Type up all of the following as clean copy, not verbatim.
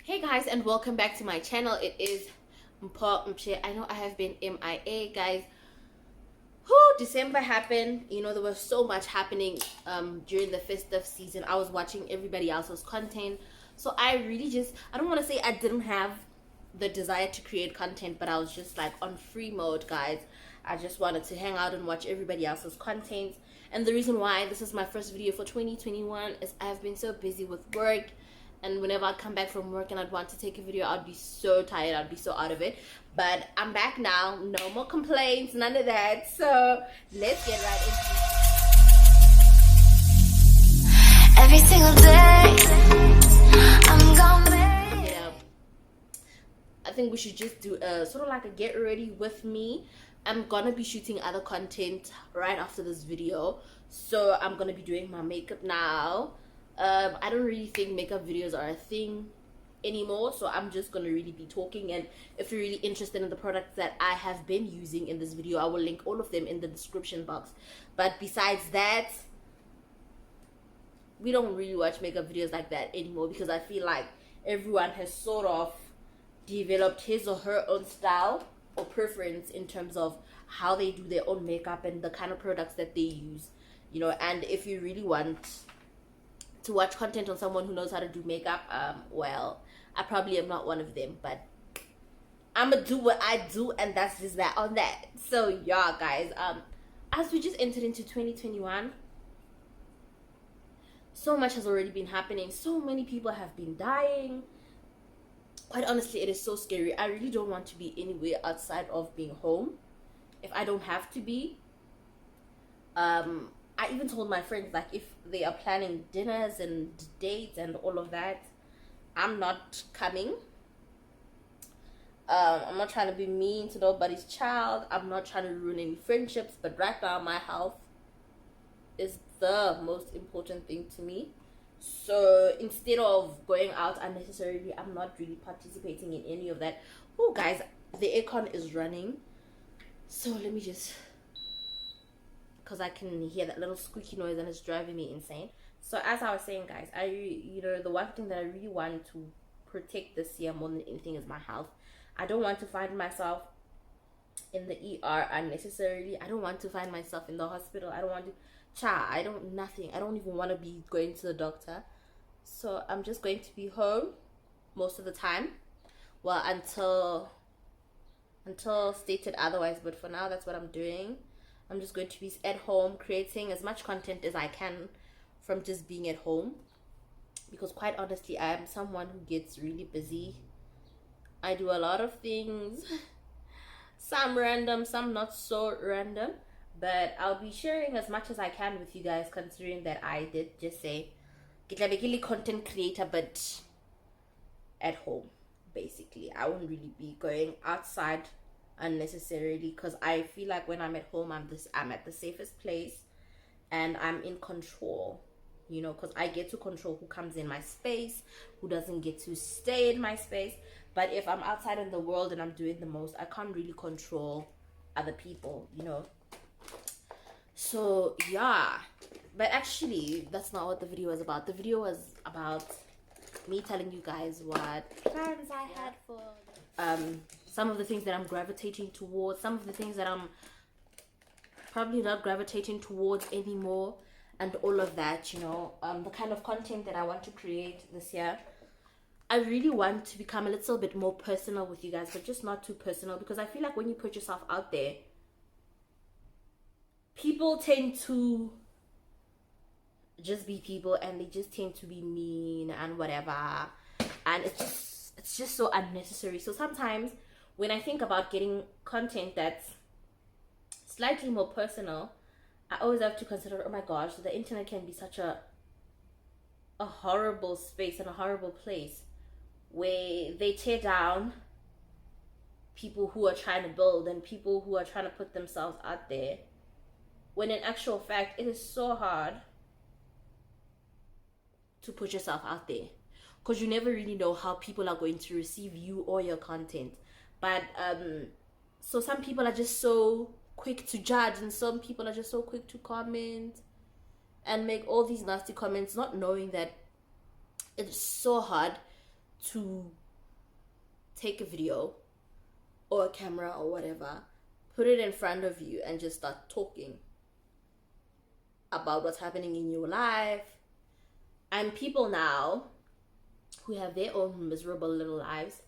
Hey guys, and welcome back to my channel. It is Mpho Mpshe. I know I have been MIA, guys. December happened. You know, there was so much happening during the festive season. I was watching everybody else's content, so I don't want to say I didn't have the desire to create content, but I was just like on free mode, guys. I just wanted to hang out and watch everybody else's content. And the reason why this is my first video for 2021 is I've been so busy with work, and whenever I'd come back from work and I'd want to take a video, I'd be so tired, I'd be so out of it. But I'm back now, no more complaints, none of that. So let's get right into it. Every single day I'm gonna make it. I think we should just do a sort of like a get ready with me. I'm gonna be shooting other content right after this video, so I'm gonna be doing my makeup now. I don't really think makeup videos are a thing anymore, so I'm just gonna really be talking. And if you're really interested in the products that I have been using in this video, I will link all of them in the description box. But besides that, we don't really watch makeup videos like that anymore, because I feel like everyone has sort of developed his or her own style or preference in terms of how they do their own makeup and the kind of products that they use, you know. And if you really want to watch content on someone who knows how to do makeup, well, I probably am not one of them, but I'm gonna do what I do, and that's just that on that. So yeah, guys, as we just entered into 2021, so much has already been happening. So many people have been dying. Quite honestly, it is so scary. I really don't want to be anywhere outside of being home if I don't have to be. I even told my friends, like, if they are planning dinners and dates and all of that, I'm not coming. I'm not trying to be mean to nobody's child. I'm not trying to ruin any friendships, but right now my health is the most important thing to me. So instead of going out unnecessarily, I'm not really participating in any of that. Oh guys, the aircon is running, so let me just, because I can hear that little squeaky noise and it's driving me insane. So as I was saying, guys, the one thing that I really want to protect this year more than anything is my health. I don't want to find myself in the ER unnecessarily. I don't want to find myself in the hospital. I don't want to, I don't even want to be going to the doctor. So I'm just going to be home most of the time, well, until stated otherwise. But for now, that's what I'm doing. I'm just going to be at home creating as much content as I can from just being at home, because quite honestly, I am someone who gets really busy. I do a lot of things, some random, some not so random, but I'll be sharing as much as I can with you guys, considering that I did just say get a content creator, but at home. Basically, I won't really be going outside unnecessarily, because I feel like when I'm at home, I'm at the safest place and I'm in control, you know, because I get to control who comes in my space, who doesn't get to stay in my space. But if I'm outside in the world and I'm doing the most, I can't really control other people, you know. So yeah, but actually that's not what the video was about. The video was about me telling you guys what plans I had for some of the things that I'm gravitating towards, some of the things that I'm probably not gravitating towards anymore, and all of that, you know. The kind of content that I want to create this year, I really want to become a little bit more personal with you guys, but just not too personal, because I feel like when you put yourself out there, people tend to just be people, and they just tend to be mean and whatever, and it's just so unnecessary. So sometimes when I think about getting content that's slightly more personal, I always have to consider, oh my gosh, the internet can be such a horrible space and a horrible place where they tear down people who are trying to build and people who are trying to put themselves out there, when in actual fact it is so hard to put yourself out there, because you never really know how people are going to receive you or your content. But so some people are just so quick to judge, and some people are just so quick to comment and make all these nasty comments, not knowing that it's so hard to take a video or a camera or whatever, put it in front of you and just start talking about what's happening in your life. And people now who have their own miserable little lives,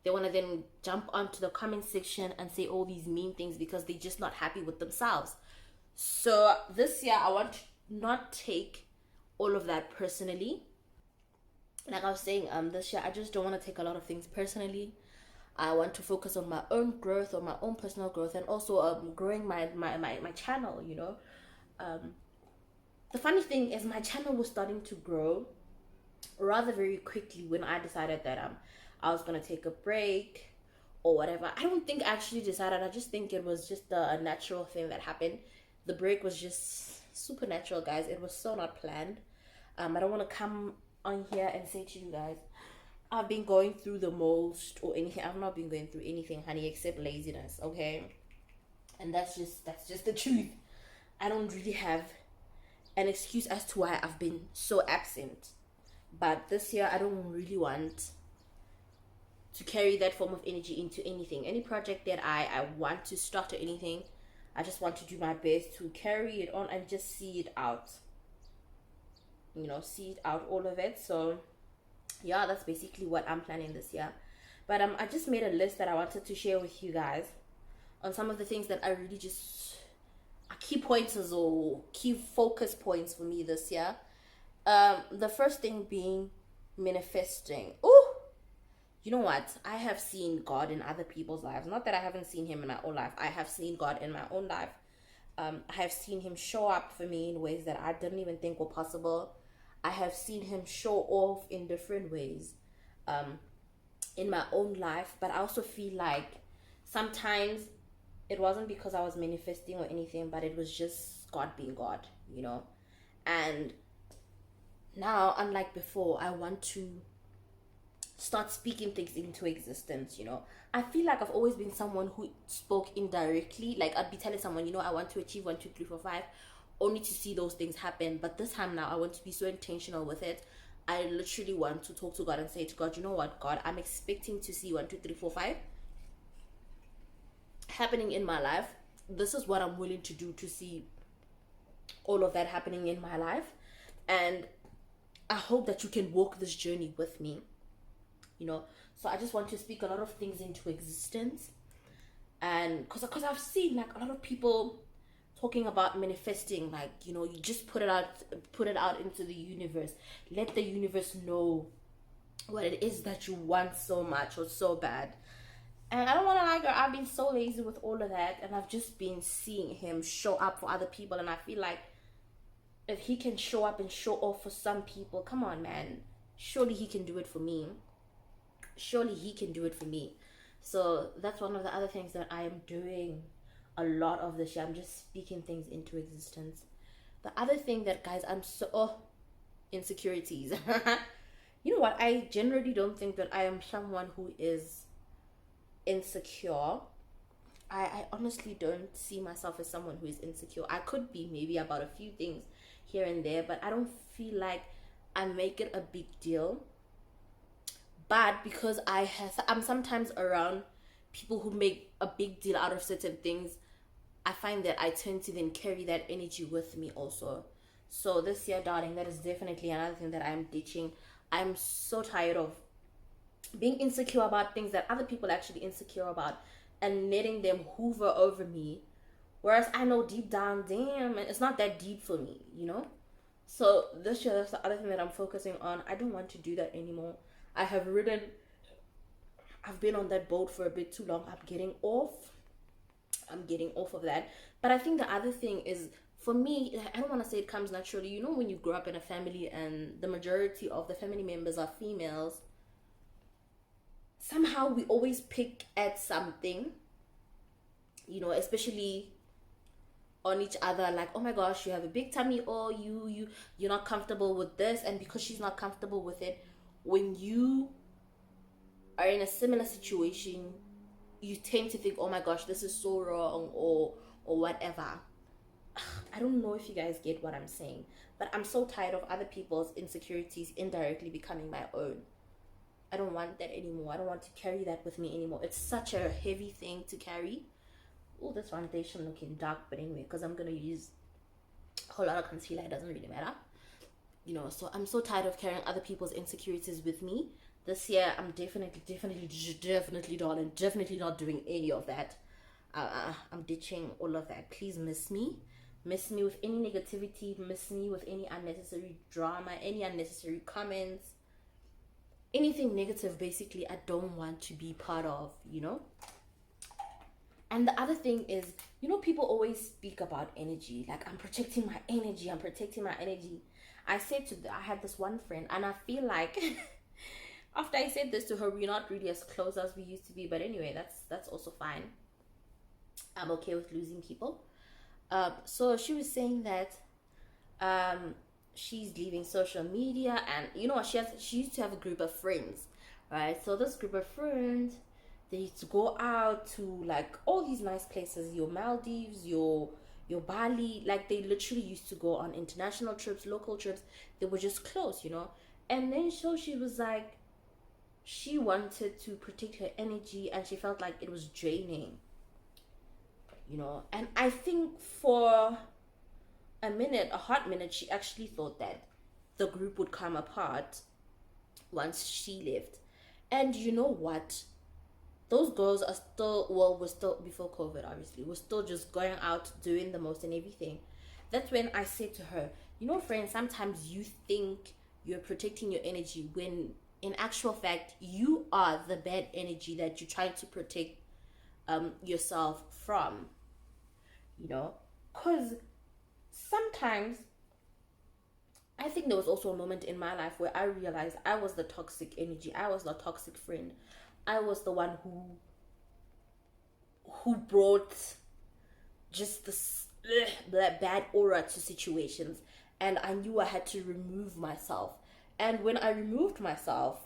they want to then jump onto the comment section and say all these mean things because they're just not happy with themselves. So this year I want to not take all of that personally. Like I was saying, this year I just don't want to take a lot of things personally. I want to focus on my own growth, on my own personal growth, and also growing my channel, you know. The funny thing is my channel was starting to grow rather very quickly when I decided that I was gonna take a break or whatever. I don't think I actually decided. I just think it was just a natural thing that happened. The break was just supernatural, guys. It was so not planned. I don't want to come on here and say to you guys, I've been going through the most or anything. I've not been going through anything, honey, except laziness, okay? And that's just the truth. I don't really have an excuse as to why I've been so absent. But this year I don't really want to carry that form of energy into anything. Any project that I want to start or anything, I just want to do my best to carry it on and just see it out. You know, see it out, all of it. So yeah, that's basically what I'm planning this year. But I just made a list that I wanted to share with you guys on some of the things that I really just are key pointers or key focus points for me this year. The first thing being manifesting. Oh, you know what? I have seen God in other people's lives. Not that I haven't seen him in my own life. I have seen God in my own life. I have seen him show up for me in ways that I didn't even think were possible. I have seen him show off in different ways in my own life. But I also feel like sometimes it wasn't because I was manifesting or anything, but it was just God being God, you know. And now, unlike before, I want to start speaking things into existence, you know. I feel like I've always been someone who spoke indirectly. Like I'd be telling someone, you know, I want to achieve 1, 2, 3, 4, 5, only to see those things happen. But this time now I want to be so intentional with it. I literally want to talk to God and say to God, you know what, God, I'm expecting to see 1, 2, 3, 4, 5 happening in my life. This is what I'm willing to do to see all of that happening in my life. And I hope that you can walk this journey with me, you know. So I just want to speak a lot of things into existence. And because I've seen like a lot of people talking about manifesting, like, you know, you just put it out into the universe. Let the universe know what it is that you want so much or so bad. And I don't want to lie, girl, I've been so lazy with all of that, and I've just been seeing him show up for other people. And I feel like if he can show up and show off for some people, come on, man, surely he can do it for me. Surely he can do it for me. So that's one of the other things that I am doing a lot of this year. I'm just speaking things into existence. The other thing that, guys, I'm so insecurities. You know what, I generally don't think that I am someone who is insecure. I honestly don't see myself as someone who is insecure. I could be maybe about a few things here and there, but I don't feel like I make it a big deal. But because I'm sometimes around people who make a big deal out of certain things, I find that I tend to then carry that energy with me also. So this year, darling, that is definitely another thing that I'm ditching. I'm so tired of being insecure about things that other people are actually insecure about and letting them hoover over me. Whereas I know deep down, damn, and it's not that deep for me, you know? So this year, that's the other thing that I'm focusing on. I don't want to do that anymore. I've been on that boat for a bit too long. I'm getting off of that. But I think the other thing is, for me, I don't want to say it comes naturally. You know, when you grow up in a family and the majority of the family members are females, somehow we always pick at something, you know, especially on each other, like, oh my gosh, you have a big tummy, or you're not comfortable with this. And because she's not comfortable with it, when you are in a similar situation, you tend to think, oh my gosh, this is so wrong, or whatever. I don't know if you guys get what I'm saying, but I'm so tired of other people's insecurities indirectly becoming my own. I don't want that anymore. I don't want to carry that with me anymore. It's such a heavy thing to carry. Oh, this foundation looking dark, but anyway, because I'm gonna use a whole lot of concealer, it doesn't really matter. You know, so I'm so tired of carrying other people's insecurities with me. This year, I'm definitely not doing any of that. I'm ditching all of that. Please miss me. Miss me with any negativity. Miss me with any unnecessary drama, any unnecessary comments. Anything negative, basically, I don't want to be part of, you know? And the other thing is, you know, people always speak about energy. Like, I'm protecting my energy. I'm protecting my energy. I had this one friend, and I feel like after I said this to her, we're not really as close as we used to be. But anyway, that's also fine. I'm okay with losing people. So she was saying that she's leaving social media, and you know, she used to have a group of friends, right? So this group of friends, they used to go out to like all these nice places, your Maldives, your Bali. Like, they literally used to go on international trips, local trips. They were just close, you know. And then so she was like, she wanted to protect her energy, and she felt like it was draining, you know. And I think for a hot minute, she actually thought that the group would come apart once she left. And you know what? Those girls are still, well, we're still, before COVID, obviously, we're still just going out, doing the most and everything. That's when I said to her, you know, friend, sometimes you think you're protecting your energy when in actual fact, you are the bad energy that you're trying to protect yourself from, you know. Because sometimes I think there was also a moment in my life where I realized I was the toxic energy. I was the toxic friend. I was the one who brought just this bad aura to situations, and I knew I had to remove myself. And when I removed myself,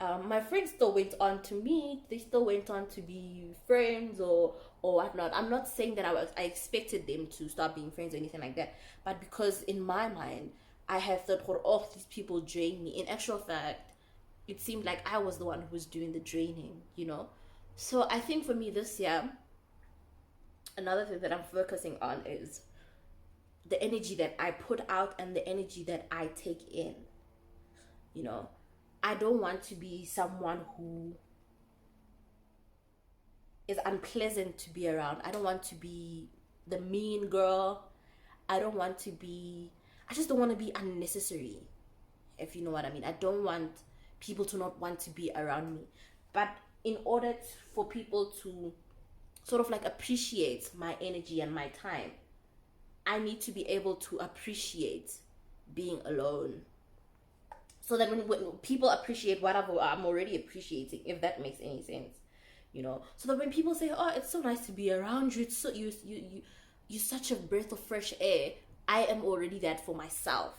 my friends still went on to meet. They still went on to be friends or whatnot. I'm not saying that I expected them to stop being friends or anything like that, but because in my mind I have thought, oh, these people drain me. In actual fact, it seemed like I was the one who was doing the draining, you know. So I think for me this year, another thing that I'm focusing on is the energy that I put out and the energy that I take in, you know. I don't want to be someone who is unpleasant to be around. I don't want to be the mean girl. I just don't want to be unnecessary, if you know what I mean. I don't want people to not want to be around me. But in order for people to sort of like appreciate my energy and my time, I need to be able to appreciate being alone. So that when people appreciate whatever I'm already appreciating, if that makes any sense, you know. So that when people say, "Oh, it's so nice to be around you. It's so you're such a breath of fresh air," I am already that for myself,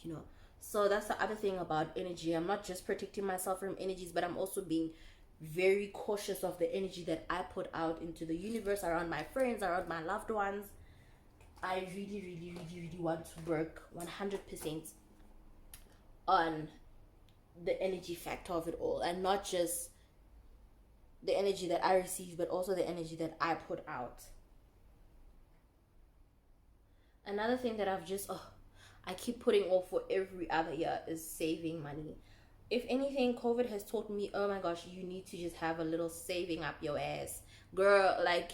you know. So that's the other thing about energy. I'm not just protecting myself from energies, but I'm also being very cautious of the energy that I put out into the universe, around my friends, around my loved ones. I really want to work 100% on the energy factor of it all, and not just the energy that I receive, but also the energy that I put out. Another thing that I keep putting off for every other year is saving money. If anything, COVID has taught me, oh my gosh, you need to just have a little saving up your ass. Girl, like,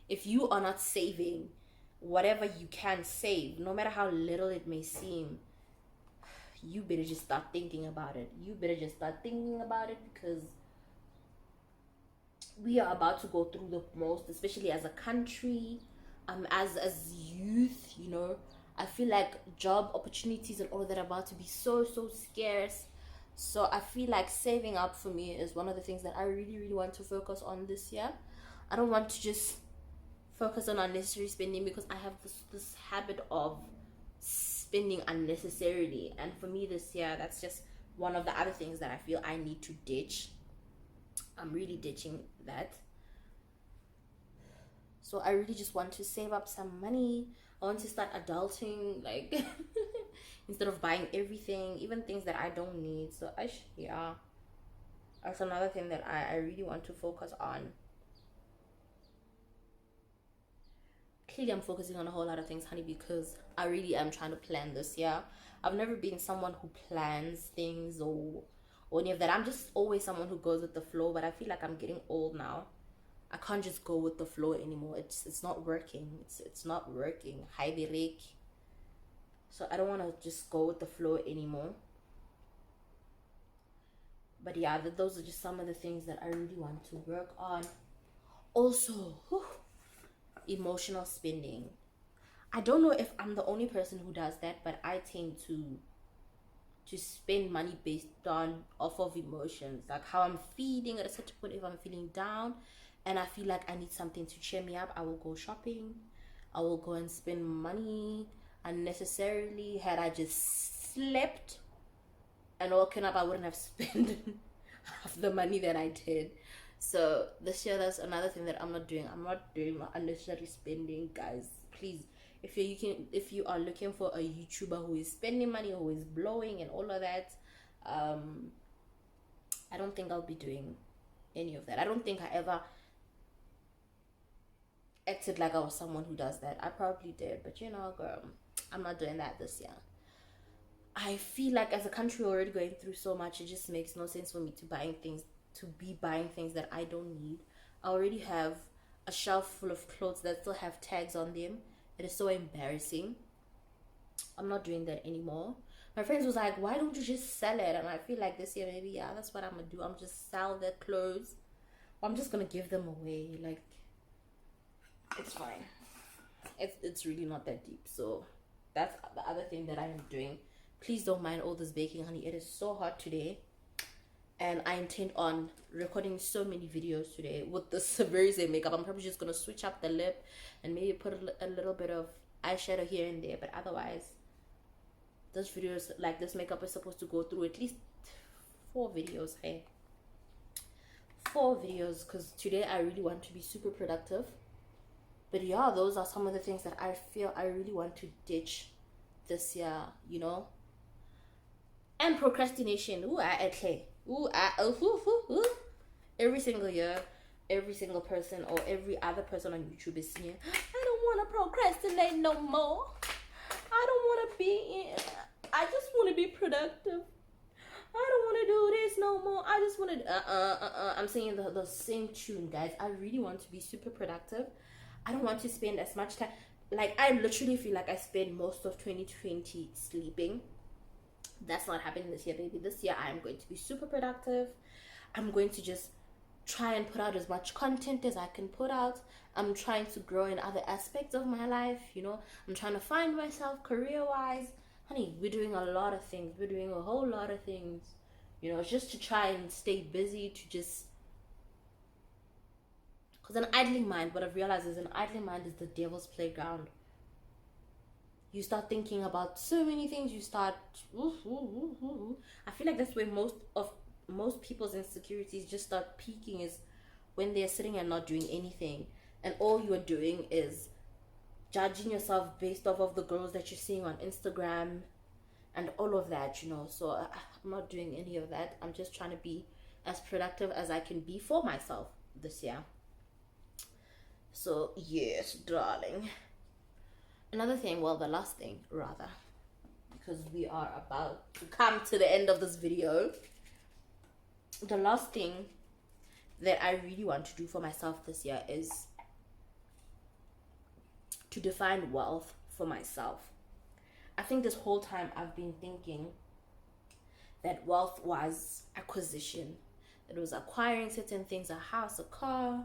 if you are not saving whatever you can save, no matter how little it may seem, you better just start thinking about it. Because we are about to go through the most, especially as a country, as youth, you know. I feel like job opportunities and all of that are about to be so scarce. So I feel like saving up for me is one of the things that I really want to focus on this year. I don't want to just focus on unnecessary spending, because I have this habit of spending unnecessarily, and for me this year, that's just one of the other things that I feel I need to ditch. I'm really ditching that. So I really just want to save up some money. I want to start adulting, like instead of buying everything, even things that I don't need. So yeah, that's another thing that I really want to focus on. Clearly I'm focusing on a whole lot of things, honey, because I really am trying to plan this year. I've never been someone who plans things or any of that. I'm just always someone who goes with the flow, but I feel like I'm getting old now. I can't just go with the flow anymore. It's not working. It's not working. Hi Derek. So I don't want to just go with the flow anymore. But yeah, those are just some of the things that I really want to work on. Also, emotional spending. I don't know if I'm the only person who does that, but I tend to spend money based on off of emotions, like how I'm feeling at a certain point. If I'm feeling down and I feel like I need something to cheer me up, I will go shopping. I will go and spend money unnecessarily. Had I just slept and woken up, I wouldn't have spent half the money that I did. So this year, that's another thing that I'm not doing. I'm not doing unnecessary spending, guys. Please, if you are looking for a YouTuber who is spending money, who is blowing and all of that, I don't think I'll be doing any of that. I don't think I ever acted like I was someone who does that. I probably did, but you know, girl, I'm not doing that this year. I feel like as a country we're already going through so much, it just makes no sense for me to be buying things that I don't need. I already have a shelf full of clothes that still have tags on them. It is so embarrassing. I'm not doing that anymore. My friends was like, why don't you just sell it? And I feel like this year, maybe, yeah, that's what I'm gonna do. I'm just sell their clothes. I'm just gonna give them away. Like, it's fine. It's really not that deep. So that's the other thing that I am doing. Please don't mind all this baking, honey. It is so hot today, and I intend on recording so many videos today with this very same makeup. I'm probably just gonna switch up the lip and maybe put a little bit of eyeshadow here and there, but otherwise this videos, like this makeup, is supposed to go through at least 4 videos. Hey, 4 videos, because today I really want to be super productive. But yeah, those are some of the things that I feel I really want to ditch this year, you know. And procrastination. Every single year, every single person or every other person on YouTube is saying, I don't want to procrastinate no more. I don't want to I just want to be productive. I don't want to do this no more. I just want to, I'm singing the same tune, guys. I really want to be super productive. I don't want to spend as much time. Like, I literally feel like I spend most of 2020 sleeping. That's not happening this year, baby. This year I am going to be super productive. I'm going to just try and put out as much content as I can put out. I'm trying to grow in other aspects of my life, you know. I'm trying to find myself career-wise. Honey, we're doing a lot of things. We're doing a whole lot of things, you know, just to try and stay busy, to just... Because an idling mind, what I've realized is an idling mind is the devil's playground. You start thinking about so many things. You start... I feel like that's where most people's insecurities just start peaking, is when they're sitting and not doing anything. And all you are doing is judging yourself based off of the girls that you're seeing on Instagram and all of that, you know. So I'm not doing any of that. I'm just trying to be as productive as I can be for myself this year. So yes, darling. Another thing, well, the last thing rather, because we are about to come to the end of this video. The last thing that I really want to do for myself this year is to define wealth for myself. I think this whole time I've been thinking that wealth was acquisition. It was acquiring certain things, a house, a car,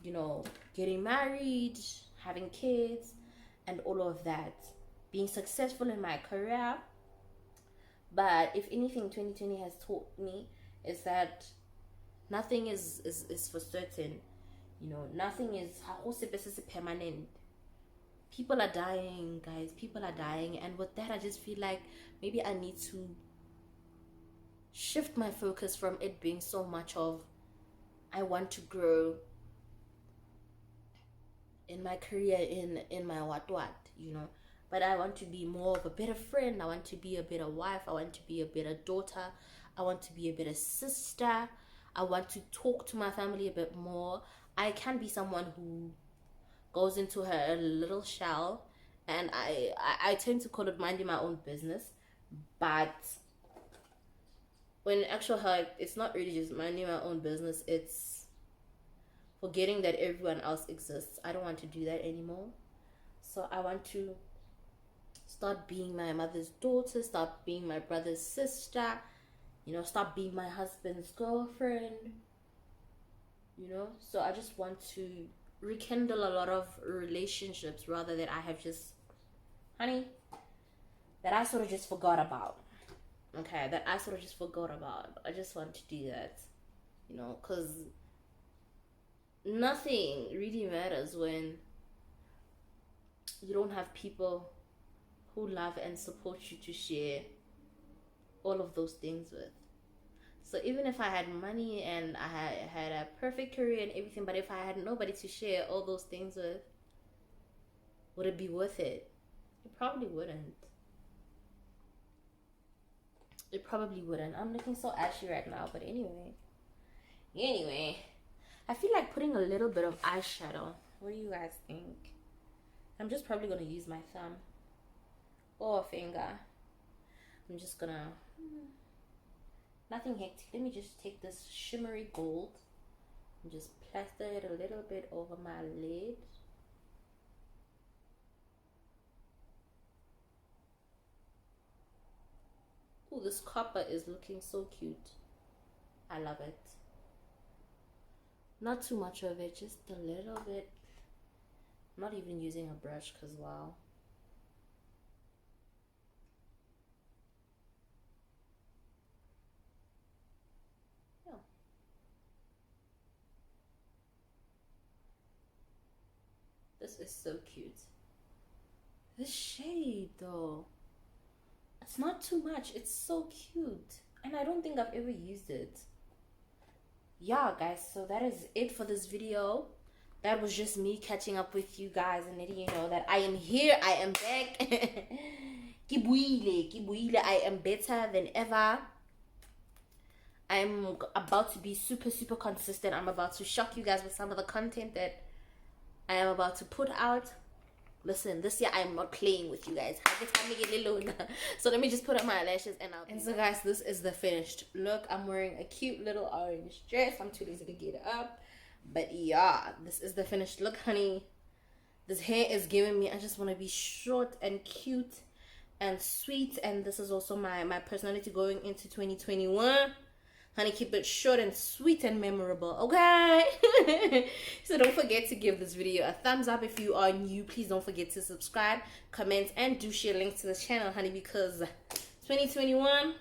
you know, getting married, having kids, and all of that, being successful in my career. But if anything 2020 has taught me is that nothing is for certain, you know. Nothing is permanent. People are dying, guys. People are dying, and with that I just feel like maybe I need to shift my focus from it being so much of I want to grow in my career, in my what, you know. but I want to be more of a better friend. I want to be a better wife. I want to be a better daughter. I want to be a better sister. I want to talk to my family a bit more. I can be someone who goes into her little shell, and I tend to call it minding my own business, but when in actual fact, it's not really just minding my own business, it's forgetting that everyone else exists. I don't want to do that anymore. So I want to start being my mother's daughter, start being my brother's sister, you know, stop being my husband's girlfriend, you know. So I just want to rekindle a lot of relationships rather than I have just, honey, that I sort of just forgot about. Okay, that I sort of just forgot about. I just want to do that, you know, because nothing really matters when you don't have people who love and support you to share all of those things with. So even if I had money and I had a perfect career and everything, but if I had nobody to share all those things with, would it be worth it? It probably wouldn't. It probably wouldn't. I'm looking so ashy right now, but anyway, I feel like putting a little bit of eyeshadow. What do you guys think? I'm just probably gonna use my thumb or a finger. I'm just gonna, nothing hectic. Let me just take this shimmery gold and just plaster it a little bit over my lid. Ooh, this copper is looking so cute. I love it. Not too much of it, just a little bit. I'm not even using a brush because wow. Yeah. This is so cute. This shade though, it's not too much. It's so cute. And I don't think I've ever used it. Yeah, guys. So that is it for this video. That was just me catching up with you guys and letting you know that I am here. I am back. Kibuile. I am better than ever. I'm about to be super consistent. I'm about to shock you guys with some of the content that I am about to put out. Listen, this year I'm not playing with you guys. So let me just put up my eyelashes and out. And so guys, this is the finished look. I'm wearing a cute little orange dress. I'm too lazy to get it up. But yeah, this is the finished look, honey. This hair is giving me, I just want to be short and cute and sweet. And this is also my personality going into 2021. Honey, keep it short and sweet and memorable, okay? So don't forget to give this video a thumbs up. If you are new, please don't forget to subscribe, comment, and do share links to this channel, honey, because 2021,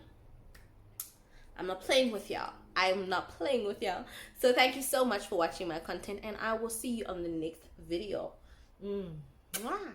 I'm not playing with y'all. I'm not playing with y'all. So thank you so much for watching my content, and I will see you on the next video. Mwah.